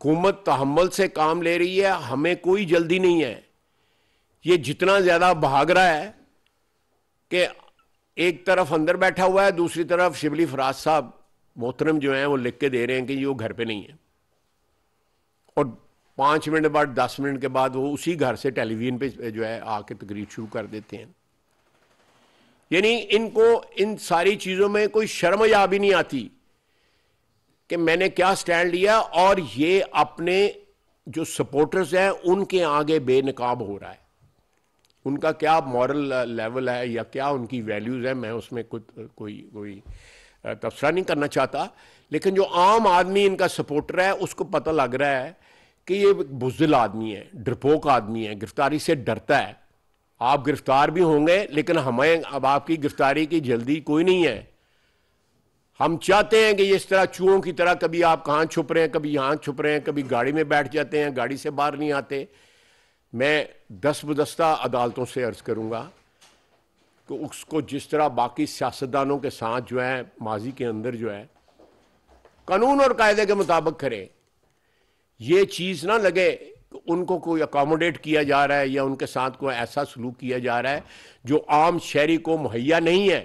हुकूमत तहम्मुल से काम ले रही है, हमें कोई जल्दी नहीं है। ये जितना ज़्यादा भाग रहा है कि एक तरफ अंदर बैठा हुआ है, दूसरी तरफ शिबली फराज साहब मोहतरम जो हैं वो लिख के दे रहे हैं कि ये वो घर पे नहीं है, और 5 मिनट बाद 10 मिनट के बाद वो उसी घर से टेलीविजन पे जो है आके तकरीर शुरू कर देते हैं। यानी इनको इन सारी चीज़ों में कोई शर्म या भी नहीं आती कि मैंने क्या स्टैंड लिया, और ये अपने जो सपोर्टर्स हैं उनके आगे बेनकाब हो रहा है। उनका क्या मॉरल लेवल है या क्या उनकी वैल्यूज़ है, मैं उसमें कोई तबसरा नहीं करना चाहता, लेकिन जो आम आदमी इनका सपोर्टर है उसको पता लग रहा है कि ये बुज़दिल आदमी है, डरपोक आदमी है, गिरफ्तारी से डरता है। आप गिरफ्तार भी होंगे, लेकिन हमें अब आपकी गिरफ्तारी की जल्दी कोई नहीं है। हम चाहते हैं कि इस तरह चूहों की तरह कभी आप कहाँ छुप रहे हैं, कभी यहाँ छुप रहे हैं, कभी गाड़ी में बैठ जाते हैं, गाड़ी से बाहर नहीं आते। मैं दस्तबदस्ता अदालतों से अर्ज़ करूँगा कि उसको जिस तरह बाकी सियासतदानों के साथ जो है माजी के अंदर जो है कानून और कायदे के मुताबिक करें। ये चीज़ ना लगे कि उनको कोई अकोमोडेट किया जा रहा है या उनके साथ कोई ऐसा सलूक किया जा रहा है जो आम शहरी को मुहैया नहीं है।